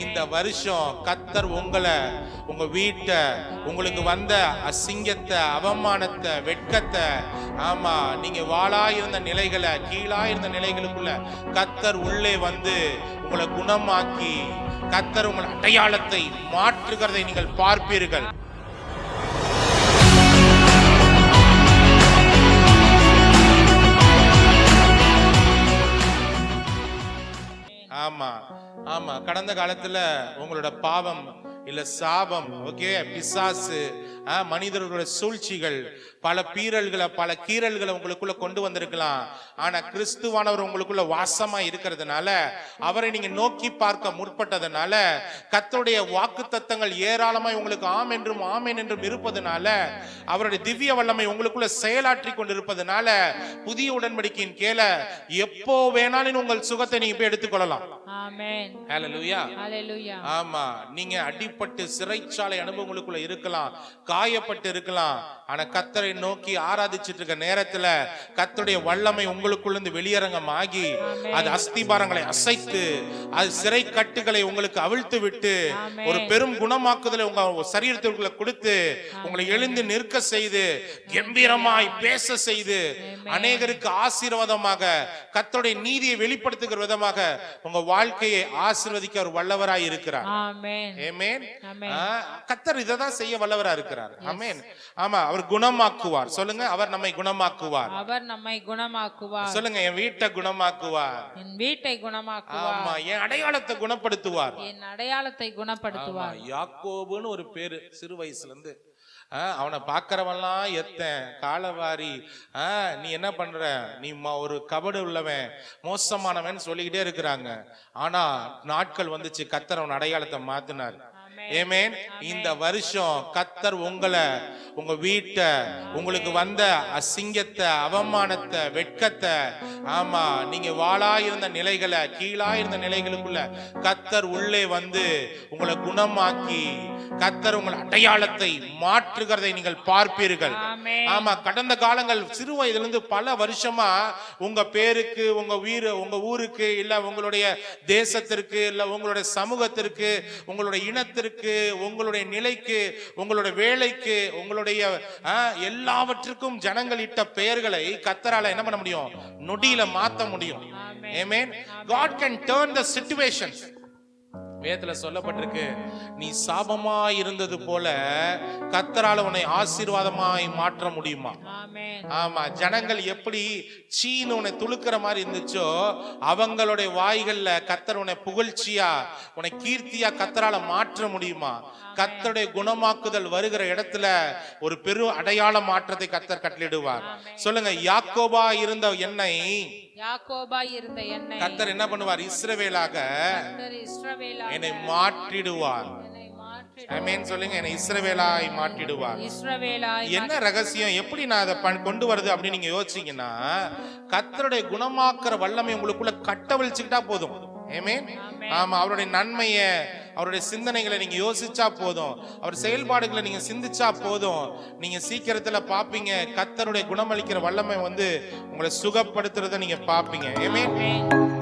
இந்த வருஷம் கர்த்தர் உங்களை, உங்க வீட்டை, உங்களுக்கு வந்த அசிங்கத்தை, அவமானத்தை, வெட்கத்தை, ஆமா நீங்க வாளாயிருந்த நிலைகளை, கீழாயிருந்த நிலைகளுக்குள்ள கர்த்தர் உள்ளே வந்து உங்களை குணமாக்கி கர்த்தர் உங்கள் அடையாளத்தை மாற்றுகிறதை நீங்கள் பார்ப்பீர்கள். ஆமா ஆமா கடந்த காலத்துல உங்களோட பாவம் இல்ல சாபம், ஓகே, பிசாசு, மனிதர்களுடைய சூழ்ச்சிகள், பல பீறல்களை, பல கீறல்களை உங்களுக்குள்ள கொண்டு வந்திருக்கலாம். ஆனா கிறிஸ்துவானவர் உங்களுக்குள்ள வாசமா இருக்கிறதுனால, அவரை நீங்க நோக்கி பார்க்க முற்பட்டதுனால, கர்த்தருடைய வாக்கு தத்தங்கள் ஏராளமாய் உங்களுக்கு ஆம் என்றும் ஆமேன் என்றும் இருப்பதனால, அவருடைய திவ்ய வல்லமை உங்களுக்குள்ள செயலாற்றி கொண்டிருப்பதனால, புதிய உடன்படிக்கையின் கீழே எப்போ வேணாலும் உங்கள் சுகத்தை நீங்க போய் எடுத்துக்கொள்ளலாம். ஆமென். ஹல்லேலூயா. ஹல்லேலூயா. ஆமா, நீங்க அடிபட்டு சிறைச்சாலை அனுபவங்களுக்குள்ள இருக்கலாம், காயப்பட்டு இருக்கலாம். ஆனா கர்த்தரை நோக்கி ஆராதிச்சிட்டு இருக்க நேரத்துல கர்த்தருடைய வல்லமை உங்களுக்குள்ள இருந்து வெளியரங்கமாகி அது அஸ்திபாரங்களை அசைத்து, அது சிறை கட்டுகளை உங்களுக்கு அவிழ்த்து விட்டு ஒரு பெரும் குணமாக்குதலை உங்க சரீரத்திற்குள்ள கொடுத்து உங்களை எழுந்து நிற்க செய்து கம்பீரமாய் பேச செய்து அநேகருக்கு ஆசீர்வாதமாக கர்த்தருடைய நீதியை வெளிப்படுத்துகிற விதமாக உங்க வாழ்க்கையை ஆசீர்வதிக்க ஒரு வல்லவராய் இருக்கிறார். ஆமென். ஆமென். கர்த்தர் இததான் செய்ய வல்லவரா இருக்கிறார். ஆமென். ஆமா, அவர் குணமாக்குவார். சொல்லுங்க, அவர் நம்மை குணமாக்குவார். அவர் நம்மை குணமாக்குவார். சொல்லுங்க, என் வீட்டை குணமாக்குவார். என் வீட்டை குணமாக்குவார். ஆமா, என் அடையாளத்தை குணப்படுத்துவார். என் அடையாளத்தை குணப்படுத்துவார். யாக்கோபுன்னு ஒரு பேரு சிறு வயசுல இருந்து அவனை பாக்கிறவெல்லாம் எத்தன் காலவாரி, நீ என்ன பண்ற, நீ ஒரு கபடு உள்ளவன், மோசமானவன் சொல்லிக்கிட்டே இருக்கிறாங்க. ஆனா நாட்கள் வந்துச்சு, கர்த்தர் அவன் அடையாளத்தை மாத்தினார். ஆமென். இந்த வருஷம் கர்த்தர் உங்களை, உங்க வீட்டை, உங்களுக்கு வந்த அசிங்கத்தை, அவமானத்தை, வெட்கத்தை, ஆமா நீங்க வாளாயிருந்த நிலைகளை, கீழாயிருந்த நிலைகளுக்குள்ள கர்த்தர் உள்ளே வந்து உங்களை குணமாக்கி கர்த்தர் உங்கள் அடையாளத்தை மாற்றுகிறதை நீங்கள் பார்ப்பீர்கள். ஆமா, கடந்த காலங்கள் சிறு வயதிலிருந்து பல வருஷமா உங்க பேருக்கு, உங்க ஊருக்கு, இல்ல உங்களுடைய தேசத்திற்கு, இல்ல உங்களுடைய சமூகத்திற்கு, உங்களுடைய இனத்திற்கு, உங்களுடைய நிலைக்கு, உங்களுடைய வேலைக்கு, உங்களுடைய எல்லாவற்றுக்கும் ஜனங்கள் இட்ட பெயர்களை கர்த்தரால என்ன பண்ண முடியும்? நொடியில மாத்த முடியும். ஆமென். God can turn the situation. வேதத்துல சொல்லப்பட்டிருக்கு, நீ சாபமாய் இருந்தது போல கர்த்தரால உன்னை ஆசீர்வாதமாய் மாற்ற முடியுமா? ஆமா, ஜனங்கள் எப்படி சீனு உன்னை துளுக்கிற மாதிரி இருந்துச்சோ, அவங்களுடைய வாய்கள்ல கர்த்தர் உன்னை புகழ்ச்சியா, உன்னை கீர்த்தியா கர்த்தரால மாற்ற முடியுமா? கர்த்தருடைய குணமாக்குதல் வருகிற இடத்துல ஒரு பெரும் அடையாள மாற்றத்தை கர்த்தர் கட்டளிடுவார். சொல்லுங்க, யாக்கோபா இருந்த என்னை கர்த்தர் என்ன பண்ணுவார்? இஸ்ரவேலாக என்னை மாற்றிடுவார். ஆமென். சொல்லுங்க, என்னை இஸ்ரவேலாய் மாற்றிடுவார். என்ன ரகசியம், எப்படி நான் அதை கொண்டு வருது அப்படின்னு நீங்க யோசிச்சீங்கன்னா, கர்த்தருடைய குணமாக்குற வல்லமை உங்களுக்குள்ள கட்டவிழ்ச்சுக்கிட்டா போதும். ஆமென். ஆமா, அவருடைய நன்மைய, அவருடைய சிந்தனைகளை நீங்க யோசிச்சா போதும், அவர் செயல்பாடுகளை நீங்க சிந்திச்சா போதும், நீங்க சீக்கிரத்துல பாப்பீங்க கர்த்தருடைய குணமளிக்கிற வல்லமை வந்து உங்களை சுகப்படுத்துறத நீங்க பாப்பீங்க. ஆமென்.